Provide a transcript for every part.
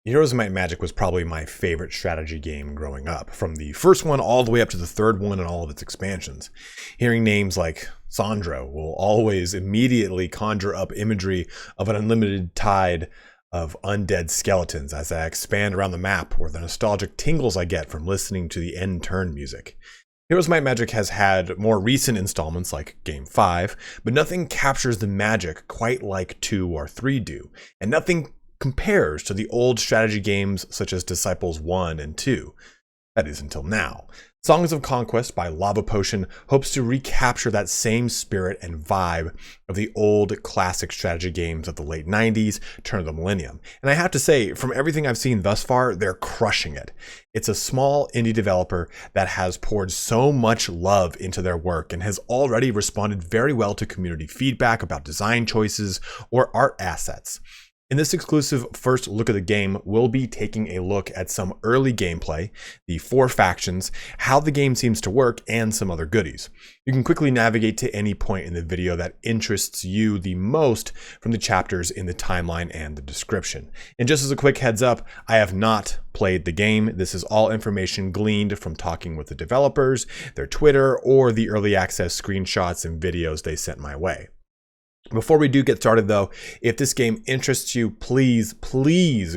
Heroes of Might and Magic was probably my favorite strategy game growing up, from the first one all the way up to the third one and all of its expansions. Hearing names like Sandro will always immediately conjure up imagery of an unlimited tide of undead skeletons as I expand around the map, or the nostalgic tingles I get from listening to the end turn music. Heroes of Might and Magic has had more recent installments like Game 5, but nothing captures the magic quite like 2 or 3 do, and nothing compares to the old strategy games such as Disciples 1 and 2. That is, until now. Songs of Conquest by Lava Potion hopes to recapture that same spirit and vibe of the old classic strategy games of the late 90s, turn of the millennium. And I have to say, from everything I've seen thus far, they're crushing it. It's a small indie developer that has poured so much love into their work and has already responded very well to community feedback about design choices or art assets. In this exclusive first look at the game, we'll be taking a look at some early gameplay, the 4 factions, how the game seems to work, and some other goodies. You can quickly navigate to any point in the video that interests you the most from the chapters in the timeline and the description. And just as a quick heads up, I have not played the game. This is all information gleaned from talking with the developers, their Twitter, or the early access screenshots and videos they sent my way. Before we do get started though, if this game interests you, please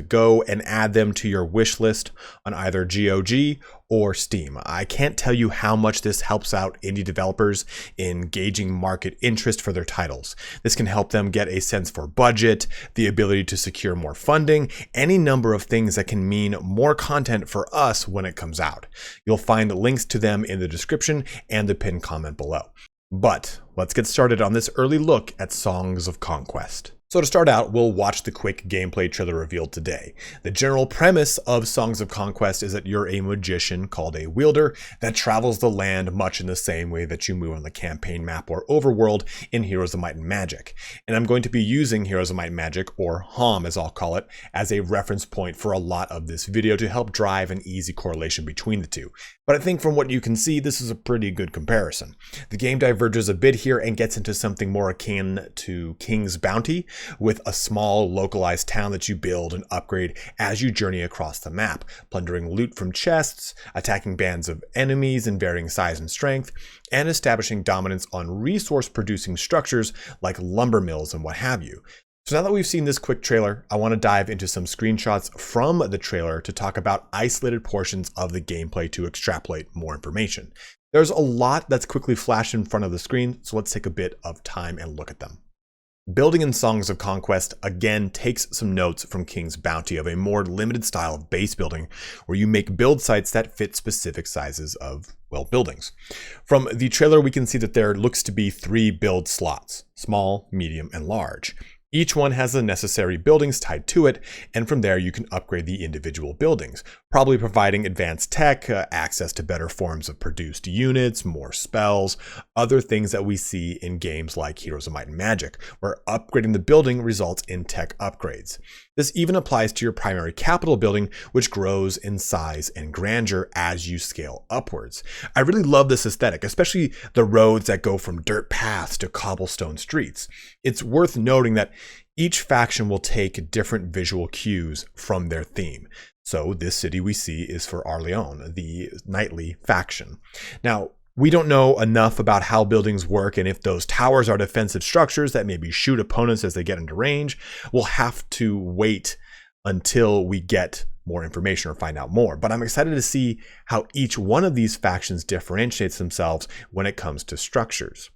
go and add them to your wish list on either GOG or Steam. I can't tell you how much this helps out indie developers in gauging market interest for their titles. This can help them get a sense for budget, the ability to secure more funding, any number of things that can mean more content for us when it comes out. You'll find links to them in the description and the pinned comment below. But let's get started on this early look at Songs of Conquest. So to start out, we'll watch the quick gameplay trailer revealed today. The general premise of Songs of Conquest is that you're a magician called a wielder that travels the land much in the same way that you move on the campaign map or overworld in Heroes of Might and Magic. And I'm going to be using Heroes of Might and Magic, or HoMM as I'll call it, as a reference point for a lot of this video to help drive an easy correlation between the two. But I think from what you can see, this is a pretty good comparison. The game diverges a bit here and gets into something more akin to King's Bounty, with a small localized town that you build and upgrade as you journey across the map, plundering loot from chests, attacking bands of enemies in varying size and strength, and establishing dominance on resource-producing structures like lumber mills and what have you. So now that we've seen this quick trailer, I want to dive into some screenshots from the trailer to talk about isolated portions of the gameplay to extrapolate more information. There's a lot that's quickly flashed in front of the screen, so let's take a bit of time and look at them. Building in Songs of Conquest again takes some notes from King's Bounty of a more limited style of base building where you make build sites that fit specific sizes of, well, buildings. From the trailer, we can see that there looks to be 3 build slots: small, medium, and large. Each one has the necessary buildings tied to it, and from there you can upgrade the individual buildings, probably providing advanced tech, access to better forms of produced units, more spells, other things that we see in games like Heroes of Might and Magic, where upgrading the building results in tech upgrades. This even applies to your primary capital building, which grows in size and grandeur as you scale upwards. I really love this aesthetic, especially the roads that go from dirt paths to cobblestone streets. It's worth noting that each faction will take different visual cues from their theme. So this city we see is for Arleon, the knightly faction. Now, we don't know enough about how buildings work and if those towers are defensive structures that maybe shoot opponents as they get into range. We'll have to wait until we get more information or find out more. But I'm excited to see how each one of these factions differentiates themselves when it comes to structures.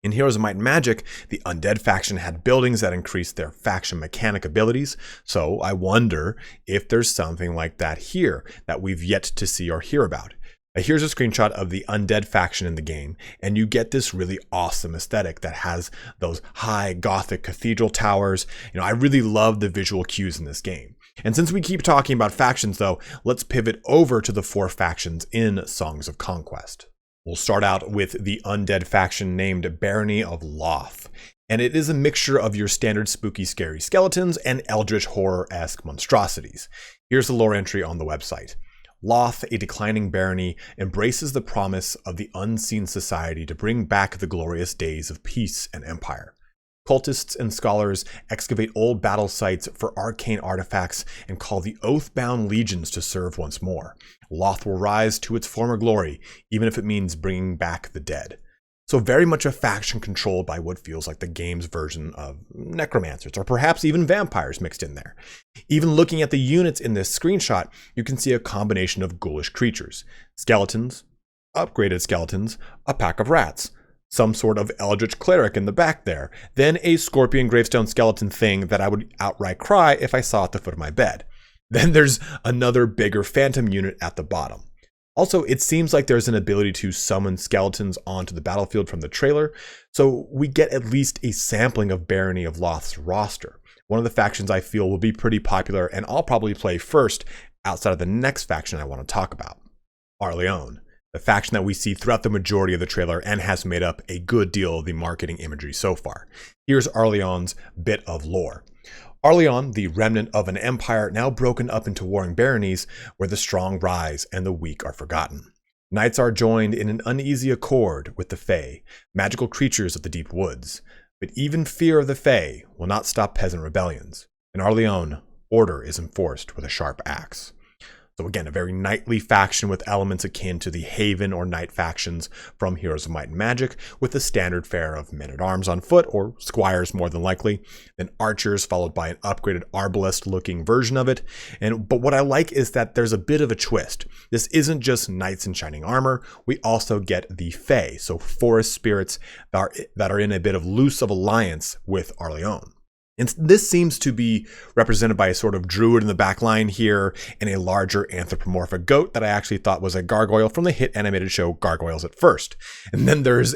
In Heroes of Might and Magic, the Undead faction had buildings that increased their faction mechanic abilities, so I wonder if there's something like that here that we've yet to see or hear about. Here's a screenshot of the Undead faction in the game, and you get this really awesome aesthetic that has those high Gothic cathedral towers. I really love the visual cues in this game. And since we keep talking about factions though, let's pivot over to the 4 factions in Songs of Conquest. We'll start out with the Undead faction named Barony of Loth, and it is a mixture of your standard spooky scary skeletons and eldritch horror-esque monstrosities. Here's the lore entry on the website. Loth, a declining barony, embraces the promise of the unseen society to bring back the glorious days of peace and empire. Cultists and scholars excavate old battle sites for arcane artifacts and call the oath-bound legions to serve once more. Loth will rise to its former glory, even if it means bringing back the dead. So very much a faction controlled by what feels like the game's version of necromancers, or perhaps even vampires mixed in there. Even looking at the units in this screenshot, you can see a combination of ghoulish creatures. Skeletons, upgraded skeletons, a pack of rats, some sort of eldritch cleric in the back there, then a scorpion gravestone skeleton thing that I would outright cry if I saw at the foot of my bed. Then there's another bigger phantom unit at the bottom. Also, it seems like there's an ability to summon skeletons onto the battlefield from the trailer, so we get at least a sampling of Barony of Loth's roster. One of the factions I feel will be pretty popular, and I'll probably play first outside of the next faction I want to talk about, Arleon, the faction that we see throughout the majority of the trailer and has made up a good deal of the marketing imagery so far. Here's Arleon's bit of lore. Arleon, the remnant of an empire now broken up into warring baronies, where the strong rise and the weak are forgotten. Knights are joined in an uneasy accord with the Fae, magical creatures of the deep woods. But even fear of the Fae will not stop peasant rebellions. In Arleon, order is enforced with a sharp axe. So again, a very knightly faction with elements akin to the Haven or Knight factions from Heroes of Might and Magic, with the standard fare of men-at-arms on foot, or squires more than likely, then archers followed by an upgraded arbalest-looking version of it. But what I like is that there's a bit of a twist. This isn't just knights in shining armor, we also get the Fae, so forest spirits that are in a bit of loose of alliance with Arleon. And this seems to be represented by a sort of druid in the back line here, and a larger anthropomorphic goat that I actually thought was a gargoyle from the hit animated show Gargoyles at First. And then there's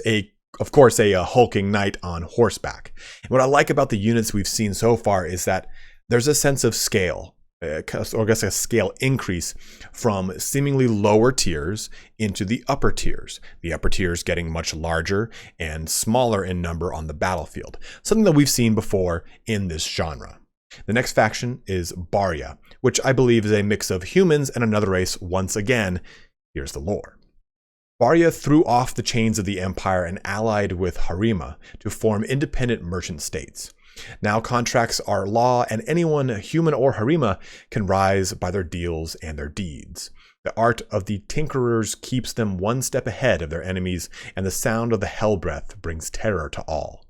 of course, a hulking knight on horseback. And what I like about the units we've seen so far is that there's a sense of scale, or I guess a scale increase from seemingly lower tiers into the upper tiers. The upper tiers getting much larger and smaller in number on the battlefield, something that we've seen before in this genre. The next faction is Baria, which I believe is a mix of humans and another race once again. Here's the lore. Baria threw off the chains of the empire and allied with Harima to form independent merchant states. Now contracts are law, and anyone, human or Harima, can rise by their deals and their deeds. The art of the tinkerers keeps them one step ahead of their enemies, and the sound of the hell breath brings terror to all.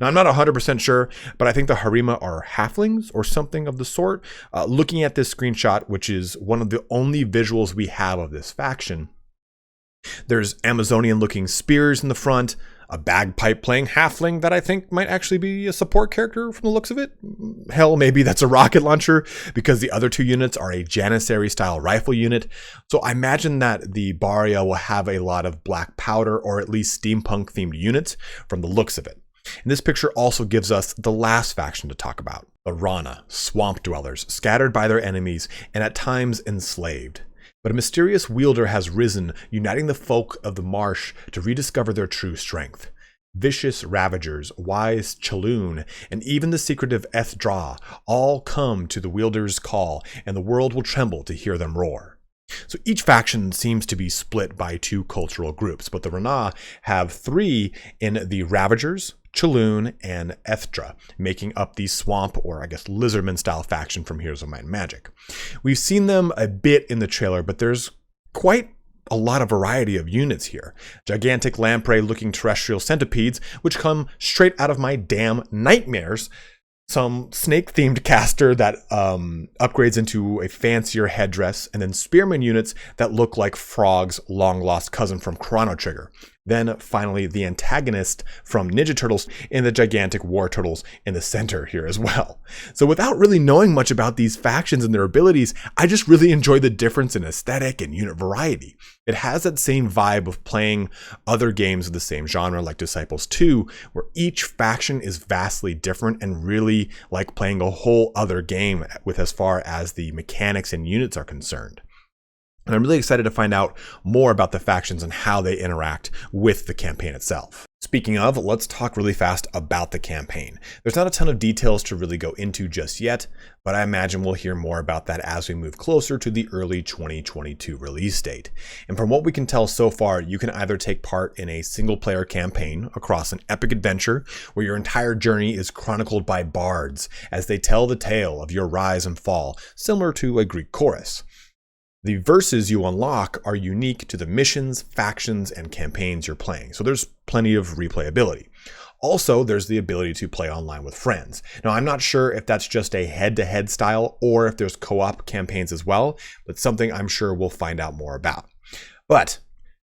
Now, I'm not 100% sure, but I think the Harima are halflings or something of the sort. Looking at this screenshot, which is one of the only visuals we have of this faction, there's Amazonian-looking spears in the front, a bagpipe-playing halfling that I think might actually be a support character from the looks of it. Hell, maybe that's a rocket launcher, because the other two units are a Janissary-style rifle unit. So I imagine that the Baria will have a lot of black powder, or at least steampunk-themed units from the looks of it. And this picture also gives us the last faction to talk about, the Rana, swamp dwellers, scattered by their enemies and at times enslaved. But a mysterious wielder has risen, uniting the folk of the marsh to rediscover their true strength. Vicious ravagers, wise Chaloon, and even the secretive Ethdra all come to the wielder's call, and the world will tremble to hear them roar. So each faction seems to be split by two cultural groups, but the Rana have three in the Ravagers, Chaloon, and Ethdra, making up the swamp, or I guess lizardman style faction from Heroes of Might and Magic. We've seen them a bit in the trailer, but there's quite a lot of variety of units here. Gigantic lamprey looking terrestrial centipedes, which come straight out of my damn nightmares. Some snake-themed caster that upgrades into a fancier headdress, and then spearman units that look like Frog's long-lost cousin from Chrono Trigger. Then finally the antagonist from Ninja Turtles and the gigantic war turtles in the center here as well. So without really knowing much about these factions and their abilities, I just really enjoy the difference in aesthetic and unit variety. It has that same vibe of playing other games of the same genre like Disciples 2, where each faction is vastly different and really like playing a whole other game with as far as the mechanics and units are concerned. And I'm really excited to find out more about the factions and how they interact with the campaign itself. Speaking of, let's talk really fast about the campaign. There's not a ton of details to really go into just yet, but I imagine we'll hear more about that as we move closer to the early 2022 release date. And from what we can tell so far, you can either take part in a single player campaign across an epic adventure where your entire journey is chronicled by bards as they tell the tale of your rise and fall, similar to a Greek chorus. The verses you unlock are unique to the missions, factions, and campaigns you're playing, so there's plenty of replayability. Also, there's the ability to play online with friends. Now, I'm not sure if that's just a head-to-head style or if there's co-op campaigns as well, but something I'm sure we'll find out more about. But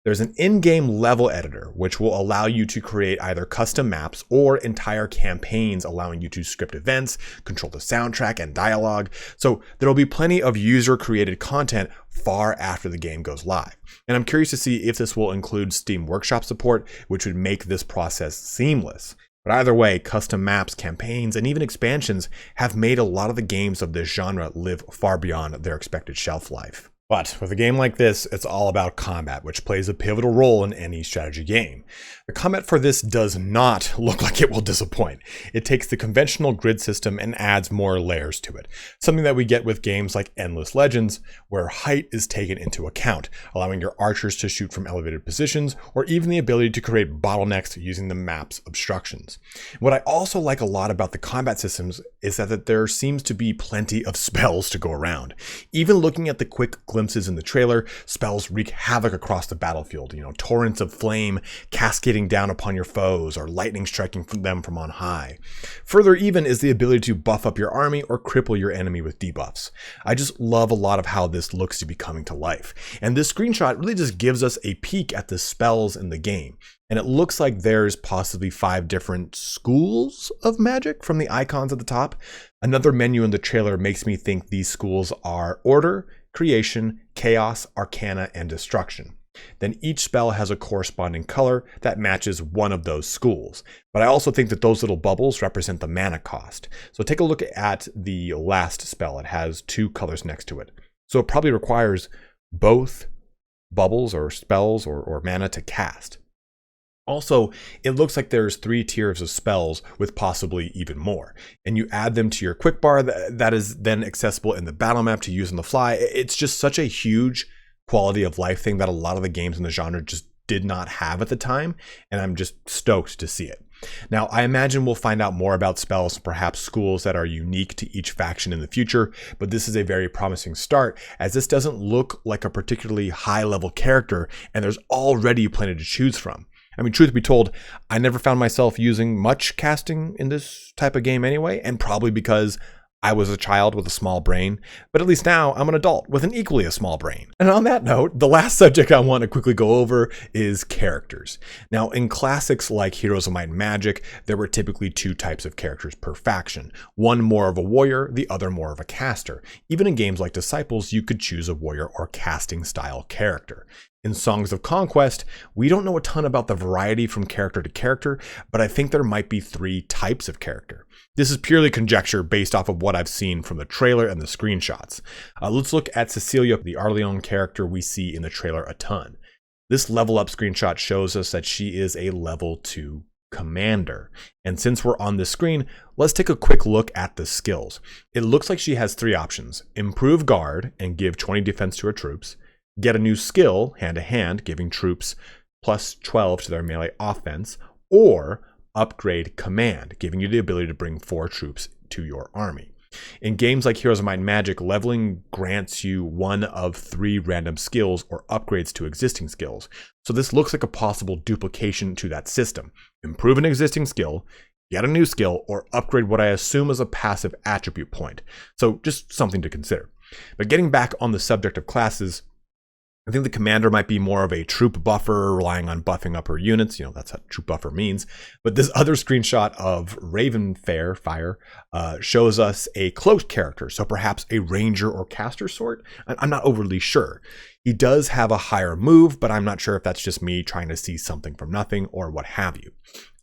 there's an in-game level editor, which will allow you to create either custom maps or entire campaigns, allowing you to script events, control the soundtrack and dialogue. So there'll be plenty of user-created content far after the game goes live. And I'm curious to see if this will include Steam Workshop support, which would make this process seamless. But either way, custom maps, campaigns, and even expansions have made a lot of the games of this genre live far beyond their expected shelf life. But with a game like this, it's all about combat, which plays a pivotal role in any strategy game. The combat for this does not look like it will disappoint. It takes the conventional grid system and adds more layers to it, something that we get with games like Endless Legends, where height is taken into account, allowing your archers to shoot from elevated positions, or even the ability to create bottlenecks using the map's obstructions. What I also like a lot about the combat systems is that there seems to be plenty of spells to go around. Even looking at the quick glimpses in the trailer, spells wreak havoc across the battlefield. Torrents of flame cascading down upon your foes or lightning striking them from on high. Further even is the ability to buff up your army or cripple your enemy with debuffs. I just love a lot of how this looks to be coming to life. And this screenshot really just gives us a peek at the spells in the game. And it looks like there's possibly 5 different schools of magic from the icons at the top. Another menu in the trailer makes me think these schools are Order, Creation, Chaos, Arcana, and Destruction. Then each spell has a corresponding color that matches one of those schools. But I also think that those little bubbles represent the mana cost. So take a look at the last spell. It has 2 colors next to it. So it probably requires both bubbles or spells or mana to cast. Also, it looks like there's 3 tiers of spells with possibly even more. And you add them to your quick bar that is then accessible in the battle map to use on the fly. It's just such a huge quality of life thing that a lot of the games in the genre just did not have at the time. And I'm just stoked to see it. Now, I imagine we'll find out more about spells, perhaps schools that are unique to each faction in the future, but this is a very promising start as this doesn't look like a particularly high-level character and there's already plenty to choose from. I mean, truth be told, I never found myself using much casting in this type of game anyway, and probably because I was a child with a small brain, but at least now I'm an adult with an equally a small brain. And on that note, the last subject I want to quickly go over is characters. Now, in classics like Heroes of Might and Magic, there were typically 2 types of characters per faction. One more of a warrior, the other more of a caster. Even in games like Disciples, you could choose a warrior or casting style character. In Songs of Conquest, we don't know a ton about the variety from character to character, but I think there might be 3 types of character. This is purely conjecture based off of what I've seen from the trailer and the screenshots. Let's look at Cecilia, the Arleon character we see in the trailer a ton. This level up screenshot shows us that she is a level 2 commander. And since we're on this screen, let's take a quick look at the skills. It looks like she has 3 options: improve guard and give 20 defense to her troops, get a new skill, hand to hand, giving troops plus 12 to their melee offense, or upgrade command, giving you the ability to bring 4 troops to your army. In games like Heroes of Might and Magic, leveling grants you one of 3 random skills or upgrades to existing skills. So this looks like a possible duplication to that system. Improve an existing skill, get a new skill, or upgrade what I assume is a passive attribute point. So just something to consider. But getting back on the subject of classes, I think the commander might be more of a troop buffer, relying on buffing up her units. That's what troop buffer means. But this other screenshot of Ravenfire shows us a cloaked character, so perhaps a ranger or caster sort. I'm not overly sure. He does have a higher move, but I'm not sure if that's just me trying to see something from nothing or what have you.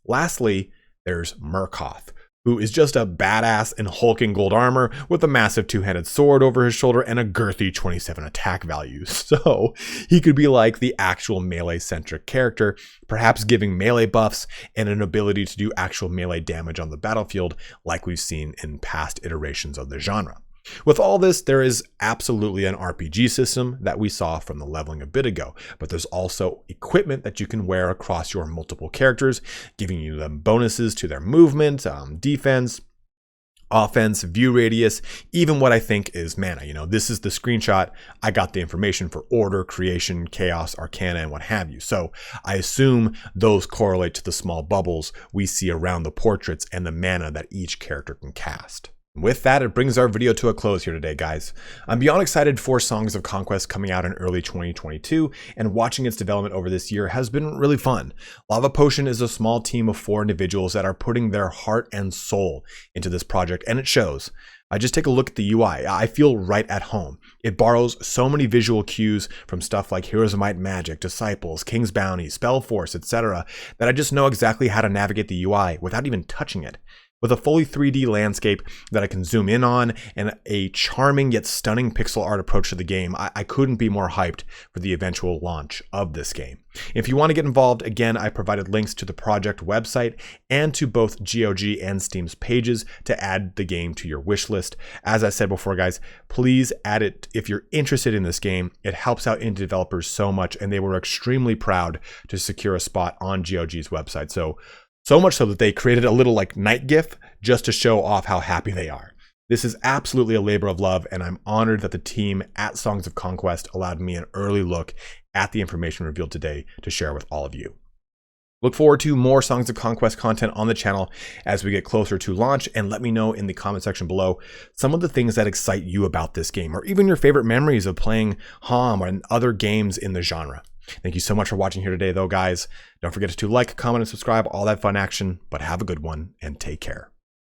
Lastly, there's Murkoff, who is just a badass in hulking gold armor with a massive two-handed sword over his shoulder and a girthy 27 attack value. So he could be like the actual melee-centric character, perhaps giving melee buffs and an ability to do actual melee damage on the battlefield like we've seen in past iterations of the genre. With all this, there is absolutely an RPG system that we saw from the leveling a bit ago, but there's also equipment that you can wear across your multiple characters, giving you them bonuses to their movement, defense, offense, view radius, even what I think is mana. You know, this is the screenshot. I got the information for order, creation, chaos, arcana, and what have you. So I assume those correlate to the small bubbles we see around the portraits and the mana that each character can cast. With that, it brings our video to a close here today, guys. I'm beyond excited for Songs of Conquest coming out in early 2022, and watching its development over this year has been really fun. Lava Potion is a small team of 4 individuals that are putting their heart and soul into this project, and it shows. I just take a look at the UI. I feel right at home. It borrows so many visual cues from stuff like Heroes of Might and Magic, Disciples, King's Bounty, Spellforce, etc. that I just know exactly how to navigate the UI without even touching it. With a fully 3D landscape that I can zoom in on and a charming yet stunning pixel art approach to the game, I couldn't be more hyped for the eventual launch of this game. If you want to get involved, again, I provided links to the project website and to both GOG and Steam's pages to add the game to your wish list. As I said before, guys, please add it if you're interested in this game. It helps out indie developers so much, and they were extremely proud to secure a spot on GOG's website. So much so that they created a little like night gif just to show off how happy they are. This is absolutely a labor of love, and I'm honored that the team at Songs of Conquest allowed me an early look at the information revealed today to share with all of you. Look forward to more Songs of Conquest content on the channel as we get closer to launch, and let me know in the comment section below some of the things that excite you about this game, or even your favorite memories of playing HoMM and other games in the genre. Thank you so much for watching here today, though, guys. Don't forget to like, comment, and subscribe, all that fun action, but have a good one and take care.